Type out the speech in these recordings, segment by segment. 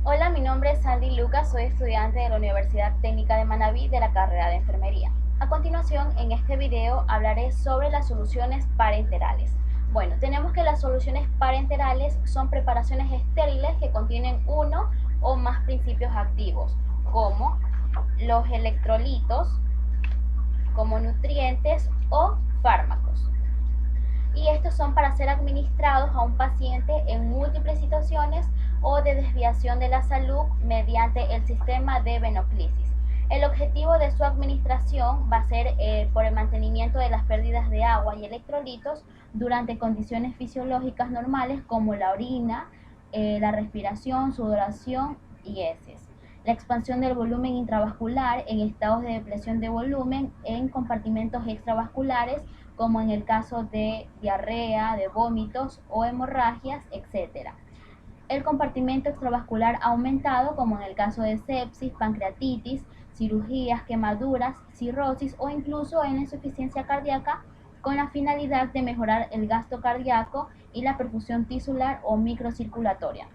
Hola, mi nombre es Sandy Lucas, soy estudiante de la Universidad Técnica de Manabí de la carrera de Enfermería. A continuación, en este video hablaré sobre las soluciones parenterales. Bueno, tenemos que las soluciones parenterales son preparaciones estériles que contienen uno o más principios activos, como los electrolitos, como nutrientes o fármacos. Y estos son para ser administrados a un paciente en múltiples situaciones o de desviación de la salud mediante el sistema de venoclisis. El objetivo de su administración va a ser por el mantenimiento de las pérdidas de agua y electrolitos durante condiciones fisiológicas normales como la orina, la respiración, sudoración y heces. La expansión del volumen intravascular en estados de depresión de volumen en compartimentos extravasculares, como en el caso de diarrea, de vómitos o hemorragias, etc. El compartimento extravascular aumentado, como en el caso de sepsis, pancreatitis, cirugías, quemaduras, cirrosis o incluso en insuficiencia cardíaca, con la finalidad de mejorar el gasto cardíaco y la perfusión tisular o microcirculatoria.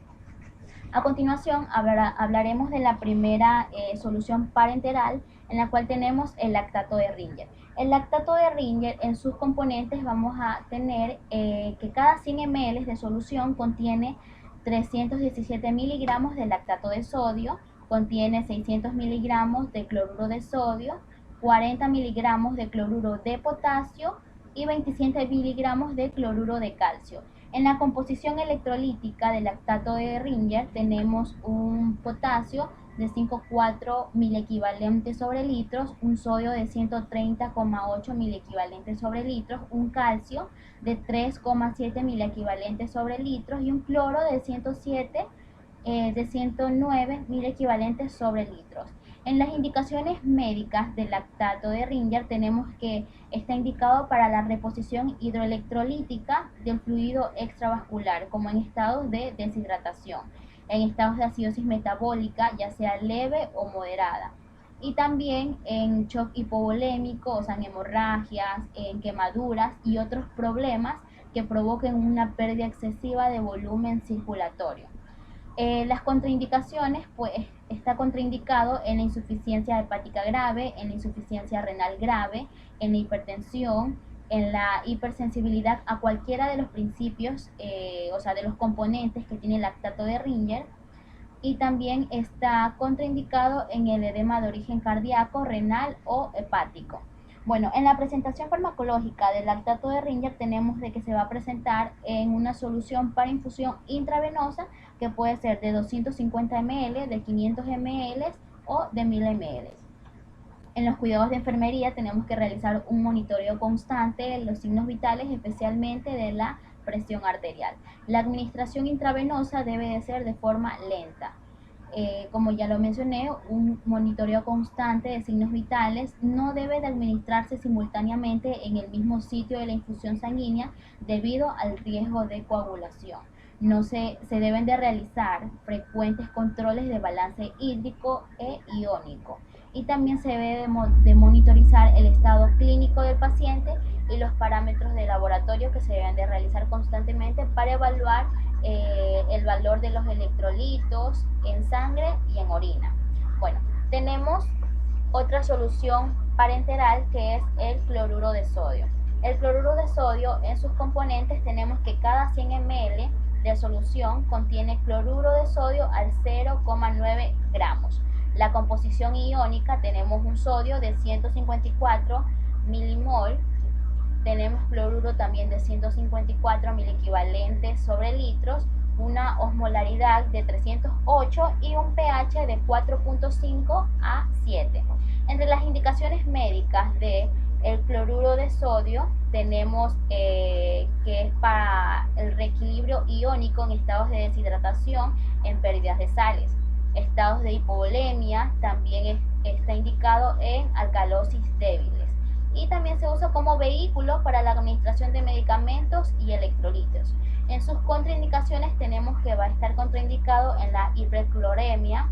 A continuación hablaremos de la primera solución parenteral, en la cual tenemos el lactato de Ringer. El lactato de Ringer, en sus componentes vamos a tener que cada 100 ml de solución contiene 317 miligramos de lactato de sodio, contiene 600 miligramos de cloruro de sodio, 40 miligramos de cloruro de potasio y 27 miligramos de cloruro de calcio. En la composición electrolítica del lactato de Ringer tenemos un potasio de 5,4 equivalentes sobre litros, un sodio de 130,8 equivalentes sobre litros, un calcio de 3,7 equivalentes sobre litros y un cloro de 109 equivalentes sobre litros. En las indicaciones médicas del lactato de Ringer tenemos que está indicado para la reposición hidroelectrolítica del fluido extravascular, como en estados de deshidratación, en estados de acidosis metabólica, ya sea leve o moderada, y también en shock hipovolémico, o sea, en hemorragias, en quemaduras y otros problemas que provoquen una pérdida excesiva de volumen circulatorio. Las contraindicaciones, pues está contraindicado en la insuficiencia hepática grave, en la insuficiencia renal grave, en la hipertensión, en la hipersensibilidad a cualquiera de los principios, o sea, de los componentes que tiene el lactato de Ringer, y también está contraindicado en el edema de origen cardíaco, renal o hepático. Bueno, en la presentación farmacológica del lactato de Ringer tenemos de que se va a presentar en una solución para infusión intravenosa que puede ser de 250 ml, de 500 ml o de 1000 ml. En los cuidados de enfermería tenemos que realizar un monitoreo constante de los signos vitales, especialmente de la presión arterial. La administración intravenosa debe de ser de forma lenta. Como ya lo mencioné, un monitoreo constante de signos vitales no debe de administrarse simultáneamente en el mismo sitio de la infusión sanguínea debido al riesgo de coagulación. No se deben de realizar frecuentes controles de balance hídrico e iónico, y también se debe de monitorizar el estado clínico del paciente y los parámetros de laboratorio que se deben de realizar constantemente para evaluar el valor de los electrolitos en sangre y en orina. Bueno, tenemos otra solución parenteral que es el cloruro de sodio. El cloruro de sodio, en sus componentes tenemos que cada 100 ml de solución contiene cloruro de sodio al 0,9 gramos. La composición iónica, tenemos un sodio de 154 milimol, tenemos cloruro también de 154 equivalentes sobre litros, una osmolaridad de 308 y un pH de 4,5 a 7. Entre las indicaciones médicas de el cloruro de sodio tenemos que es para el reequilibrio iónico en estados de deshidratación, en pérdidas de sales, estados de hipovolemia, también está indicado en alcalosis débiles, y también se usa como vehículo para la administración de medicamentos y electrolitos. En sus contraindicaciones tenemos que va a estar contraindicado en la hipercloremia,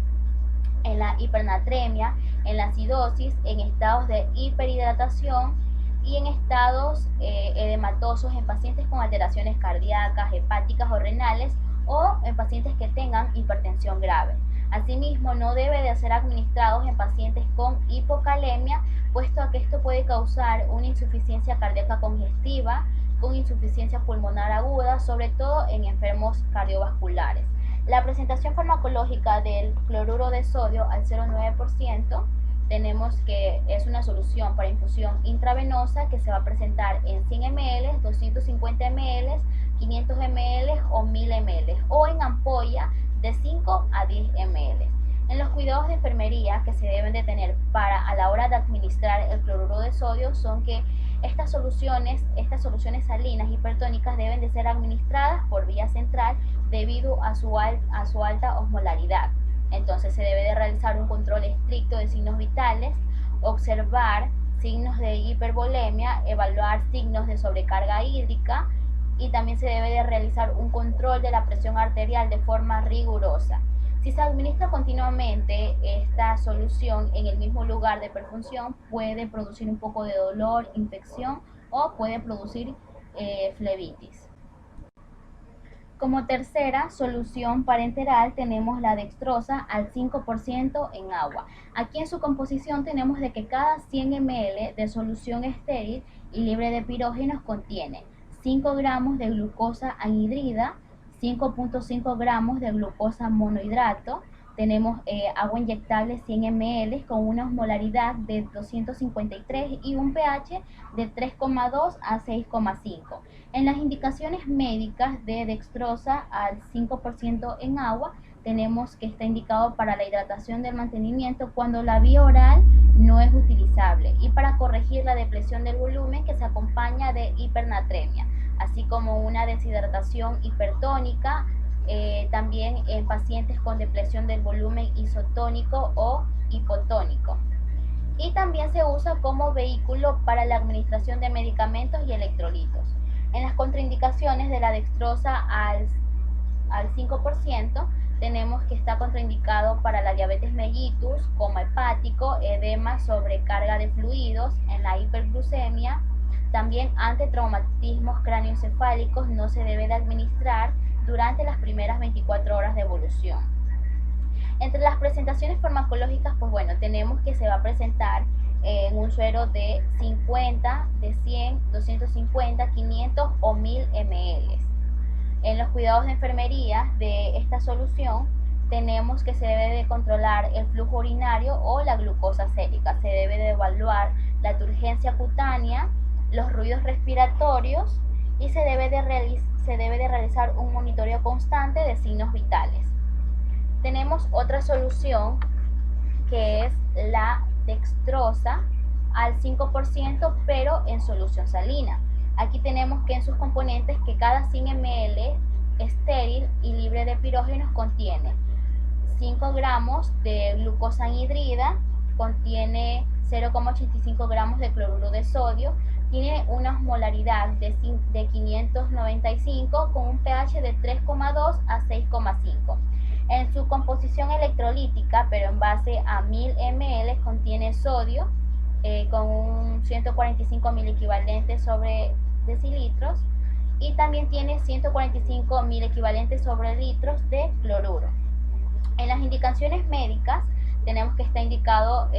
en la hipernatremia, en la acidosis, en estados de hiperhidratación y en estados edematosos en pacientes con alteraciones cardíacas, hepáticas o renales, o en pacientes que tengan hipertensión grave. Asimismo, no debe de ser administrados en pacientes con hipocalemia, puesto que esto puede causar una insuficiencia cardíaca congestiva, con insuficiencia pulmonar aguda, sobre todo en enfermos cardiovasculares. La presentación farmacológica del cloruro de sodio al 0,9%, tenemos que es una solución para infusión intravenosa que se va a presentar en 100 ml, 250 ml, 500 ml o 1000 ml, o en ampolla de 5 a 10 ml. En los cuidados de enfermería que se deben de tener a la hora de administrar el cloruro de sodio son que estas soluciones salinas hipertónicas deben de ser administradas por vía central debido a su alta osmolaridad. Entonces se debe de realizar un control estricto de signos vitales, observar signos de hipervolemia, evaluar signos de sobrecarga hídrica, y también se debe de realizar un control de la presión arterial de forma rigurosa. Si se administra continuamente esta solución en el mismo lugar de perfunción, puede producir un poco de dolor, infección o puede producir flebitis. Como tercera solución parenteral tenemos la dextrosa al 5% en agua. Aquí en su composición tenemos de que cada 100 ml de solución estéril y libre de pirógenos contiene 5 gramos de glucosa anhidrida, 5.5 gramos de glucosa monohidrato, tenemos agua inyectable 100 ml con una osmolaridad de 253 y un pH de 3,2 a 6,5. En las indicaciones médicas de dextrosa al 5% en agua, tenemos que está indicado para la hidratación del mantenimiento cuando la vía oral no es utilizable y para corregir la depresión del volumen que se acompaña de hipernatremia, así como una deshidratación hipertónica, también en pacientes con depresión del volumen isotónico o hipotónico. Y también se usa como vehículo para la administración de medicamentos y electrolitos. En las contraindicaciones de la dextrosa al 5%, tenemos que está contraindicado para la diabetes mellitus, coma hepático, edema, sobrecarga de fluidos, en la hiperglucemia. También ante traumatismos cráneoencefálicos no se debe de administrar durante las primeras 24 horas de evolución. Entre las presentaciones farmacológicas, pues bueno, tenemos que se va a presentar en un suero de 50, de 100, 250, 500 o 1000 ml. En los cuidados de enfermería de esta solución, tenemos que se debe de controlar el flujo urinario o la glucosa sérica. Se debe de evaluar la turgencia cutánea, los ruidos respiratorios y se debe de realizar un monitoreo constante de signos vitales. Tenemos otra solución que es la dextrosa al 5% pero en solución salina. Aquí tenemos que en sus componentes que cada 100 ml estéril y libre de pirógenos contiene 5 gramos de glucosa anhidrida, contiene 0,85 gramos de cloruro de sodio, tiene una osmolaridad de 595 con un pH de 3,2 a 6,5. En su composición electrolítica, pero en base a 1000 ml, contiene sodio con un 145 mil equivalentes sobre decilitros y también tiene 145 mil equivalentes sobre litros de cloruro. En las indicaciones médicas tenemos que está indicado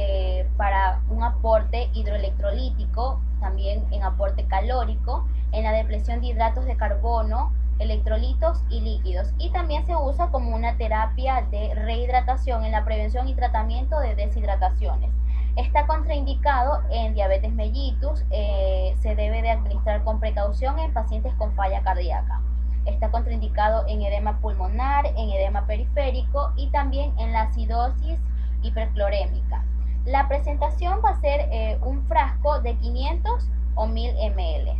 para un aporte hidroelectrolítico, también en aporte calórico, en la depresión de hidratos de carbono, electrolitos y líquidos, y también se usa como una terapia de rehidratación en la prevención y tratamiento de deshidrataciones. Está contraindicado en diabetes mellitus, se debe de administrar con precaución en pacientes con falla cardíaca. Está contraindicado en edema pulmonar, en edema periférico y también en la acidosis hiperclorémica. La presentación va a ser un frasco de 500 o 1000 ml.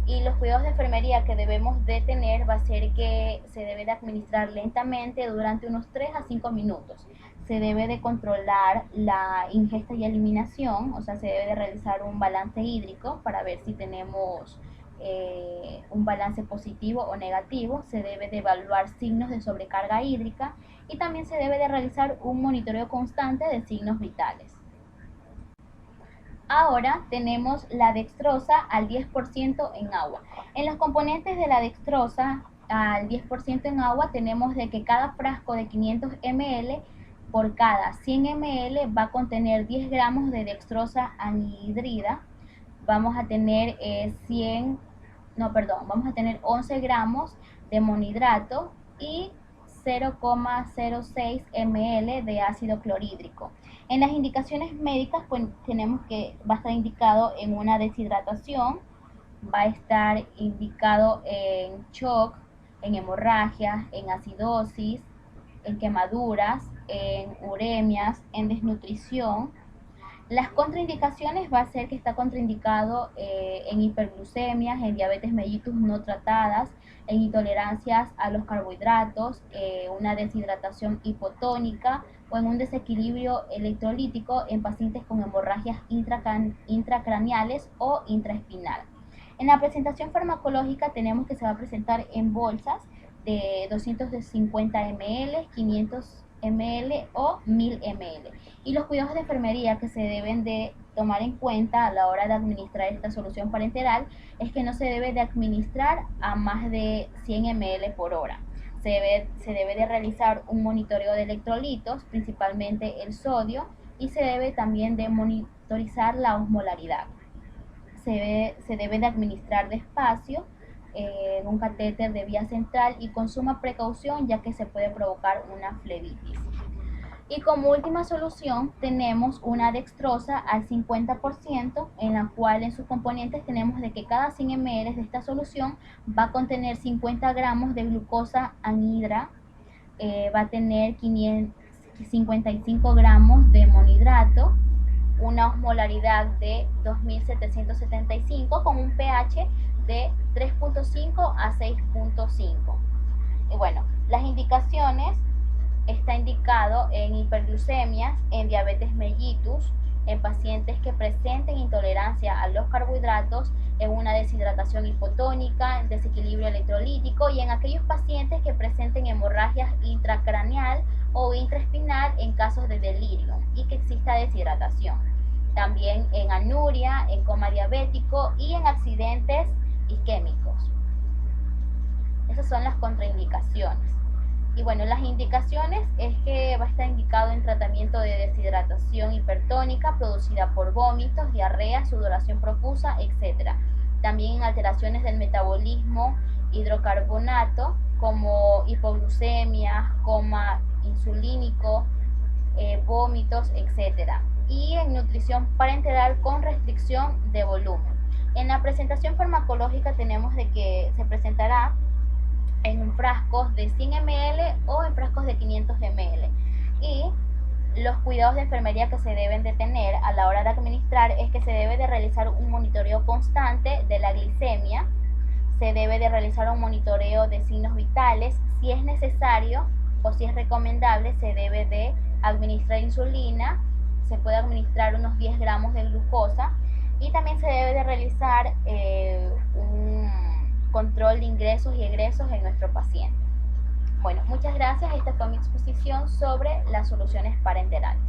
Y los cuidados de enfermería que debemos de tener va a ser que se debe de administrar lentamente durante unos 3 a 5 minutos. Se debe de controlar la ingesta y eliminación, o sea, se debe de realizar un balance hídrico para ver si tenemos un balance positivo o negativo. Se debe de evaluar signos de sobrecarga hídrica y también se debe de realizar un monitoreo constante de signos vitales. Ahora tenemos la dextrosa al 10% en agua. En los componentes de la dextrosa al 10% en agua tenemos de que cada frasco de 500 ml por cada 100 ml va a contener 10 gramos de dextrosa anhidrida. Vamos a tener vamos a tener 11 gramos de monohidrato y 0,06 ml de ácido clorhídrico. En las indicaciones médicas, pues tenemos que va a estar indicado en una deshidratación, va a estar indicado en shock, en hemorragias, en acidosis, en quemaduras, en uremias, en desnutrición. Las contraindicaciones va a ser que está contraindicado en hiperglucemias, en diabetes mellitus no tratadas, en intolerancias a los carbohidratos, una deshidratación hipotónica o en un desequilibrio electrolítico en pacientes con hemorragias intracraneales o intraespinal. En la presentación farmacológica tenemos que se va a presentar en bolsas de 250 ml, 500 ml o 1000 ml. Y los cuidados de enfermería que se deben de tomar en cuenta a la hora de administrar esta solución parenteral es que no se debe de administrar a más de 100 ml por hora. Se debe de realizar un monitoreo de electrolitos, principalmente el sodio, y se debe también de monitorizar la osmolaridad. Se debe de administrar despacio en un catéter de vía central y con suma precaución, ya que se puede provocar una flebitis. Y como última solución tenemos una dextrosa al 50%, en la cual en sus componentes tenemos de que cada 100 ml de esta solución va a contener 50 gramos de glucosa anhidra, va a tener 55 gramos de monohidrato, una osmolaridad de 2775 con un pH de 3.5 a 6.5. Y bueno, las indicaciones: está indicado en hiperglucemias, en diabetes mellitus, en pacientes que presenten intolerancia a los carbohidratos, en una deshidratación hipotónica, desequilibrio electrolítico y en aquellos pacientes que presenten hemorragias intracraneal o intraespinal en casos de delirio y que exista deshidratación. También en anuria, en coma diabético y en accidentes isquémicos. Esas son las contraindicaciones. Y bueno, las indicaciones es que va a estar indicado en tratamiento de deshidratación hipertónica producida por vómitos, diarrea, sudoración profusa, etc. También en alteraciones del metabolismo hidrocarbonato como hipoglucemia, coma insulínico, vómitos, etc. Y en nutrición parenteral con restricción de volumen. En la presentación farmacológica tenemos de que se presentará en frascos de 100 ml o en frascos de 500 ml. Y los cuidados de enfermería que se deben de tener a la hora de administrar es que se debe de realizar un monitoreo constante de la glicemia, se debe de realizar un monitoreo de signos vitales, si es necesario o si es recomendable se debe de administrar insulina, se puede administrar unos 10 gramos de glucosa y también se debe de realizar un control de ingresos y egresos en nuestro paciente. Bueno, muchas gracias. Esta fue mi exposición sobre las soluciones parenterales.